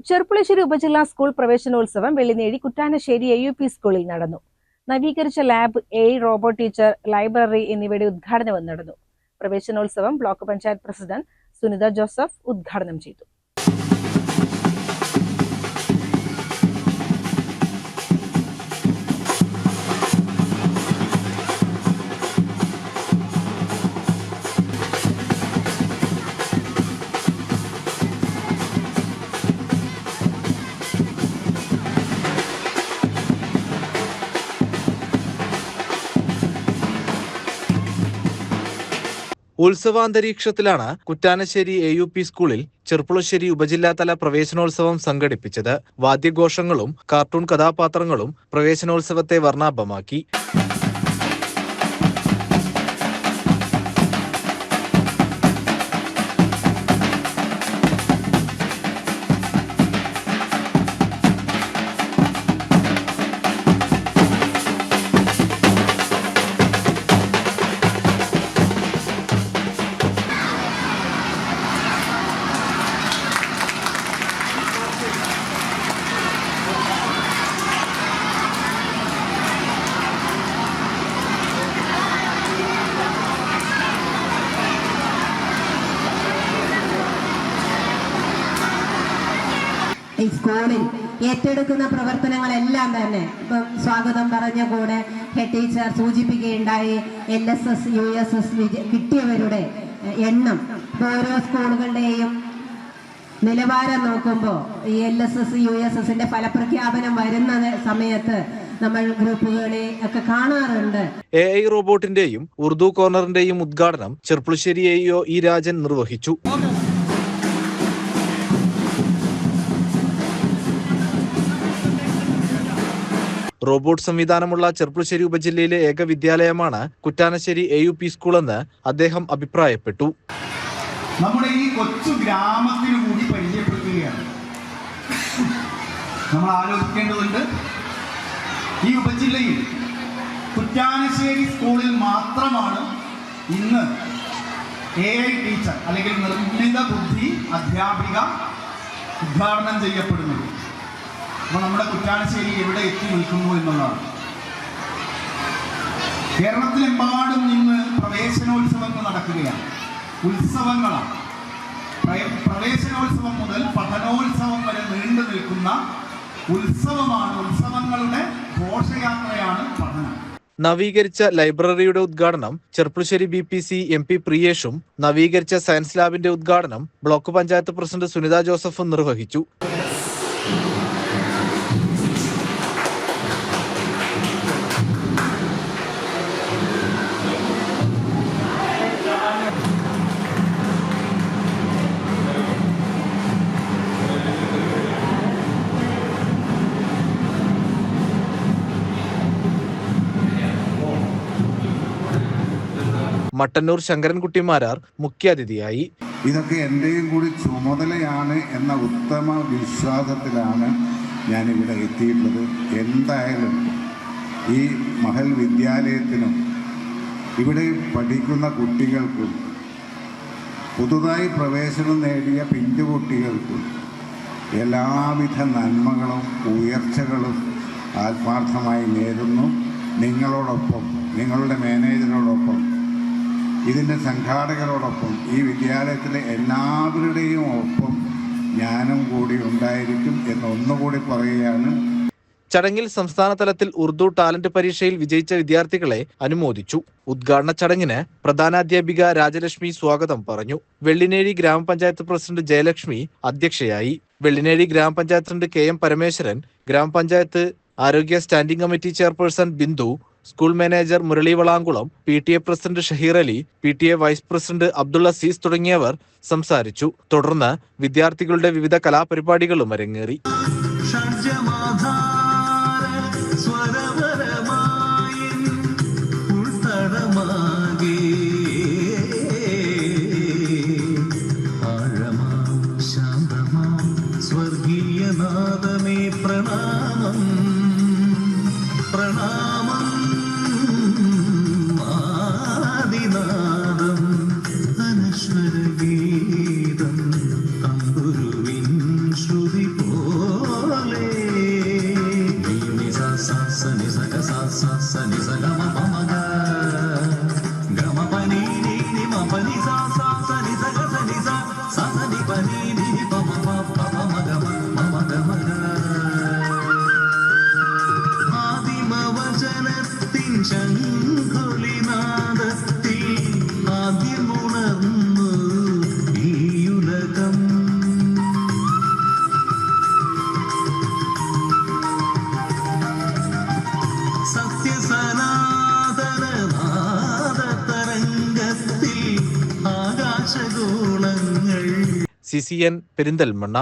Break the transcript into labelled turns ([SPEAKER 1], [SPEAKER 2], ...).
[SPEAKER 1] ചെർപ്പുളശ്ശേരി ഉപജില്ലാ സ്കൂൾ പ്രവേശനോത്സവം വെള്ളിനേഴി കുറ്റാനശ്ശേരി AUP സ്കൂളിൽ നടന്നു. നവീകരിച്ച ലാബ്, റോബോട്ട് ടീച്ചർ, ലൈബ്രറി എന്നിവയുടെ ഉദ്ഘാടനവും നടന്നു. പ്രവേശനോത്സവം ബ്ലോക്ക് പഞ്ചായത്ത് പ്രസിഡന്റ് സുനിത ജോസഫ് ഉദ്ഘാടനം ചെയ്തു.
[SPEAKER 2] ഉത്സവാന്തരീക്ഷത്തിലാണ് കുറ്റാനശ്ശേരി AUP സ്കൂളിൽ ചെർപ്പുളശ്ശേരി ഉപജില്ലാതല പ്രവേശനോത്സവം സംഘടിപ്പിച്ചത്. വാദ്യഘോഷങ്ങളും കാർട്ടൂൺ കഥാപാത്രങ്ങളും പ്രവേശനോത്സവത്തെ വർണ്ണാഭമാക്കി.
[SPEAKER 3] ഈ സ്കൂളിൽ ഏറ്റെടുക്കുന്ന പ്രവർത്തനങ്ങളെല്ലാം തന്നെ സ്വാഗതം പറഞ്ഞ കൂടെ ഹെഡ് ടീച്ചർ സൂചിപ്പിക്കുകയുണ്ടായി. LSS USS കിട്ടിയവരുടെ എണ്ണം ഓരോ സ്കൂളുകളുടെയും നിലവാരം നോക്കുമ്പോൾ ഈ LSS USSന്റെ ഫലപ്രഖ്യാപനം വരുന്ന സമയത്ത് നമ്മൾ ഗ്രൂപ്പുകളെ ഒക്കെ കാണാറുണ്ട്.
[SPEAKER 2] AI റോബോട്ടിന്റെയും ഉറുദു കോർണറിന്റെയും ഉദ്ഘാടനം ചെർപ്പുളശ്ശേരി AEO E രാജൻ നിർവഹിച്ചു. റോബോട്ട് സംവിധാനമുള്ള ചെർപ്പുളശ്ശേരി ഉപജില്ലയിലെ ഏക വിദ്യാലയമാണ് കുറ്റാനശ്ശേരി AUP സ്കൂളെന്ന് അദ്ദേഹം അഭിപ്രായപ്പെട്ടു.
[SPEAKER 4] നമ്മുടെ ഈ കൊച്ചു ഗ്രാമത്തിന് കൂടി പരിചയപ്പെടുത്തുകയാണ്. നമ്മൾ ആലോചിക്കേണ്ടതുണ്ട്, ഈ ഉപജില്ലയിൽ കുറ്റാനശ്ശേരി സ്കൂളിൽ മാത്രമാണ് ഇന്ന് AI ടീച്ചർ അല്ലെങ്കിൽ നിർമ്മിത ബുദ്ധി അധ്യാപിക ഉദ്ഘാടനം ചെയ്യപ്പെടുന്നത്. അപ്പോൾ നമ്മുടെ കുറ്റാനശ്ശേരി എവിടെ എത്തി നിൽക്കുന്നു എന്നുള്ളതാണ്. കേരളത്തിലെമ്പാടും ഇന്ന് പ്രവേശനോത്സവങ്ങൾ നടക്കുകയാണ്, ഉത്സവങ്ങളാണ്. പ്രവേശനോത്സവം മുതൽ പഠനോത്സവം വരെ നീണ്ടു നിൽക്കുന്ന ഉത്സവമാണ്. ഉത്സവങ്ങളുടെ ഘോഷയാത്രയാണ് പഠനം.
[SPEAKER 2] നവീകരിച്ച ലൈബ്രറിയുടെ ഉദ്ഘാടനം ചെർപ്പുളശ്ശേരി BPC MP പ്രിയേഷും നവീകരിച്ച സയൻസ് ലാബിന്റെ ഉദ്ഘാടനം ബ്ലോക്ക് പഞ്ചായത്ത് പ്രസിഡന്റ് സുനിത ജോസഫും നിർവഹിച്ചു. മട്ടന്നൂർ ശങ്കരൻകുട്ടിമാരാർ മുഖ്യാതിഥിയായി.
[SPEAKER 5] ഇതൊക്കെ എൻ്റെയും കൂടി ചുമതലയാണ് എന്ന ഉത്തമ വിശ്വാസത്തിലാണ് ഞാനിവിടെ എത്തിയിട്ടുള്ളത്. എന്തായാലും ഈ മഹൽ വിദ്യാലയത്തിനും ഇവിടെ പഠിക്കുന്ന കുട്ടികൾക്കും പുതുതായി പ്രവേശനം നേടിയ പിഞ്ചുകുട്ടികൾക്കും എല്ലാവിധ നന്മകളും ഉയർച്ചകളും ആത്മാർത്ഥമായി നേരുന്നു. നിങ്ങളോടൊപ്പം, നിങ്ങളുടെ മാനേജറോടൊപ്പം, ഇതിൻ്റെ സംഘാടകരോടൊപ്പം, ഈ വിദ്യാലയത്തിലെ എല്ലാവരുടെയും ഒപ്പം ഞാനും കൂടി ഉണ്ടായിരിക്കും എന്ന് ഒന്നുകൂടി പറയുകയാണ്.
[SPEAKER 2] ചടങ്ങിൽ സംസ്ഥാന തലത്തിൽ ഉറുദു ടാലന്റ് പരീക്ഷയിൽ വിജയിച്ച വിദ്യാർത്ഥികളെ അനുമോദിച്ചു. ഉദ്ഘാടന ചടങ്ങിന് പ്രധാനാധ്യാപിക രാജലക്ഷ്മി സ്വാഗതം പറഞ്ഞു. വെള്ളിനേഴി ഗ്രാമപഞ്ചായത്ത് പ്രസിഡന്റ് ജയലക്ഷ്മി അധ്യക്ഷയായി. വെള്ളിനേഴി ഗ്രാമപഞ്ചായത്ത് പ്രസിഡന്റ് KM പരമേശ്വരൻ, ഗ്രാമപഞ്ചായത്ത് ആരോഗ്യ standing committee chairperson Bindu, school manager Murali Valankulam, PTA president Shaheer Ali, PTA vice president Abdul Azeez തുടങ്ങിയവർ സംസാരിച്ചു. തുടർന്ന് വിദ്യാർത്ഥികളുടെ വിവിധ കലാപരിപാടികളും അരങ്ങേറി.
[SPEAKER 6] സ്വർഗീയനാഥമേ പ്രണാമം പ്രണാമം ആദിനാദം അനശ്വരഗീതം തമ്പുരുവിൻ ശ്രുതി പോ
[SPEAKER 2] CCN പെരിന്തൽമണ്ണ.